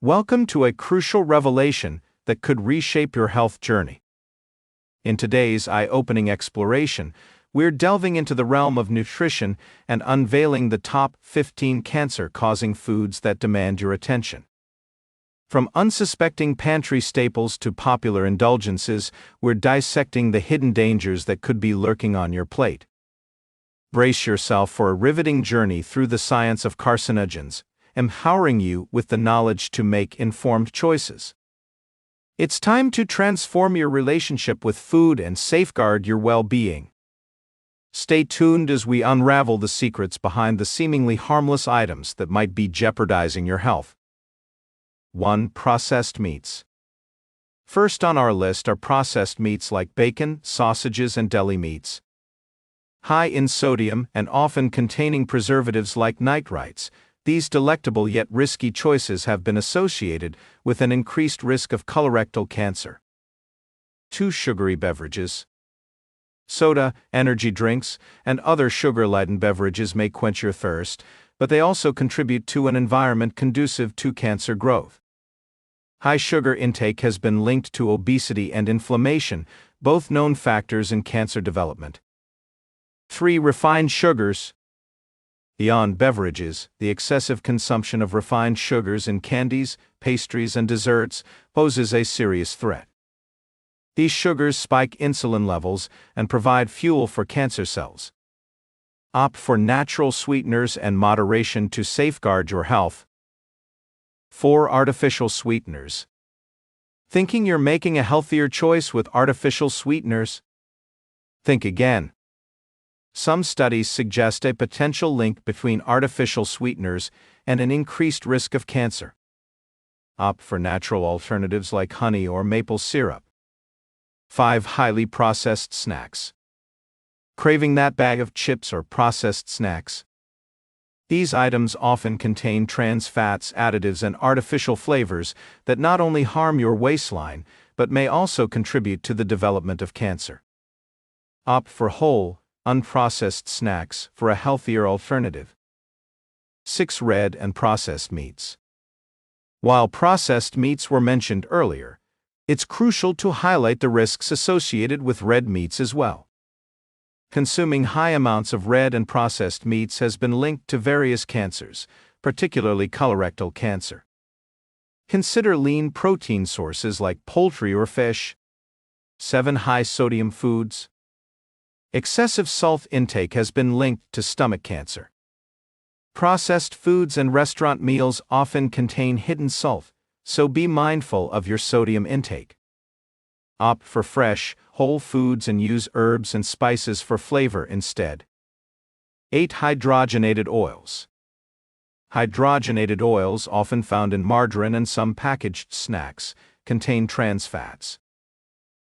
Welcome to a crucial revelation that could reshape your health journey. In today's eye-opening exploration, we're delving into the realm of nutrition and unveiling the top 15 cancer-causing foods that demand your attention. From unsuspecting pantry staples to popular indulgences, we're dissecting the hidden dangers that could be lurking on your plate. Brace yourself for a riveting journey through the science of carcinogens, empowering you with the knowledge to make informed choices. It's time to transform your relationship with food and safeguard your well-being. Stay tuned as we unravel the secrets behind the seemingly harmless items that might be jeopardizing your health. 1. Processed meats. First on our list are processed meats like bacon, sausages, and deli meats. High in sodium and often containing preservatives like nitrites, these delectable yet risky choices have been associated with an increased risk of colorectal cancer. 2. Sugary beverages. Soda, energy drinks, and other sugar-laden beverages may quench your thirst, but they also contribute to an environment conducive to cancer growth. High sugar intake has been linked to obesity and inflammation, both known factors in cancer development. 3. Refined sugars. Beyond beverages, the excessive consumption of refined sugars in candies, pastries, and desserts poses a serious threat. These sugars spike insulin levels and provide fuel for cancer cells. Opt for natural sweeteners and moderation to safeguard your health. 4. Artificial sweeteners. Thinking you're making a healthier choice with artificial sweeteners? Think again. Some studies suggest a potential link between artificial sweeteners and an increased risk of cancer. Opt for natural alternatives like honey or maple syrup. 5. Highly processed snacks. Craving that bag of chips or processed snacks? These items often contain trans fats, additives, and artificial flavors that not only harm your waistline, but may also contribute to the development of cancer. Opt for whole, unprocessed snacks for a healthier alternative. 6. Red and processed meats. While processed meats were mentioned earlier, it's crucial to highlight the risks associated with red meats as well. Consuming high amounts of red and processed meats has been linked to various cancers, particularly colorectal cancer. Consider lean protein sources like poultry or fish. 7. High sodium foods. Excessive salt intake has been linked to stomach cancer. Processed foods and restaurant meals often contain hidden salt, so be mindful of your sodium intake. Opt for fresh, whole foods and use herbs and spices for flavor instead. 8. Hydrogenated oils. Hydrogenated oils, often found in margarine and some packaged snacks, contain trans fats.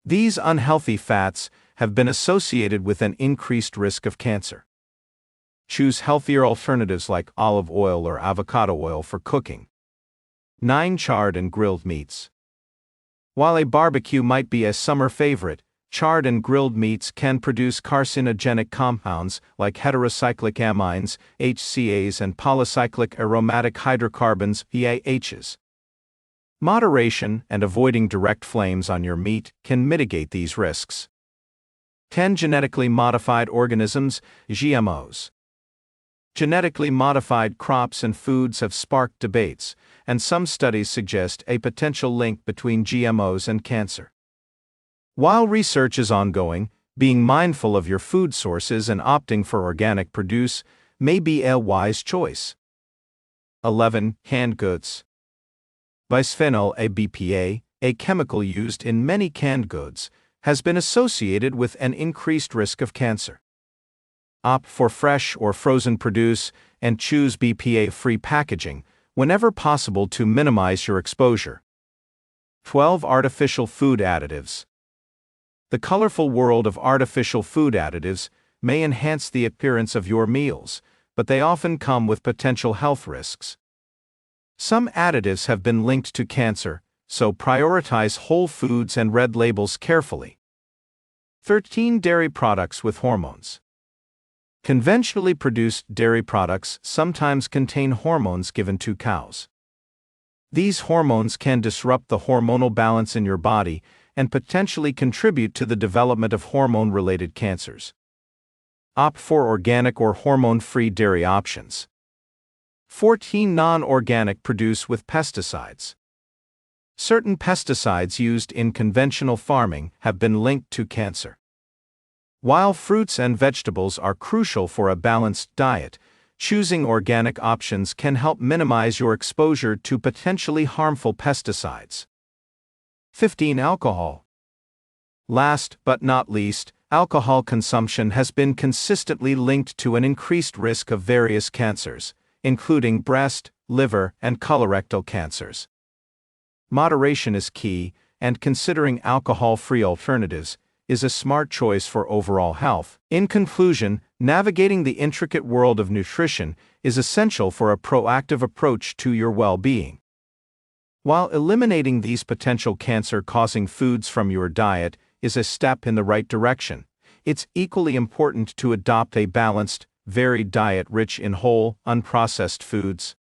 These unhealthy fats have been associated with an increased risk of cancer. Choose healthier alternatives like olive oil or avocado oil for cooking. 9. Charred and grilled meats. While a barbecue might be a summer favorite, charred and grilled meats can produce carcinogenic compounds like heterocyclic amines, HCAs, and polycyclic aromatic hydrocarbons, PAHs. Moderation and avoiding direct flames on your meat can mitigate these risks. 10. Genetically modified organisms, GMOs. Genetically modified crops and foods have sparked debates, and some studies suggest a potential link between GMOs and cancer. While research is ongoing, being mindful of your food sources and opting for organic produce may be a wise choice. 11. Canned goods. Bisphenol A BPA, a chemical used in many canned goods, has been associated with an increased risk of cancer. Opt for fresh or frozen produce and choose BPA-free packaging whenever possible to minimize your exposure. 12. Artificial food additives. The colorful world of artificial food additives may enhance the appearance of your meals, but they often come with potential health risks. Some additives have been linked to cancer, so prioritize whole foods and red labels carefully. 13. Dairy products with hormones. Conventionally produced dairy products sometimes contain hormones given to cows. These hormones can disrupt the hormonal balance in your body and potentially contribute to the development of hormone-related cancers. Opt for organic or hormone-free dairy options. 14 non-organic produce with pesticides. Certain pesticides used in conventional farming have been linked to cancer. While fruits and vegetables are crucial for a balanced diet, choosing organic options can help minimize your exposure to potentially harmful pesticides. 15. Alcohol. Last but not least, alcohol consumption has been consistently linked to an increased risk of various cancers, including breast, liver, and colorectal cancers. Moderation is key, and considering alcohol-free alternatives is a smart choice for overall health. In conclusion, navigating the intricate world of nutrition is essential for a proactive approach to your well-being. While eliminating these potential cancer-causing foods from your diet is a step in the right direction, it's equally important to adopt a balanced, varied diet rich in whole, unprocessed foods,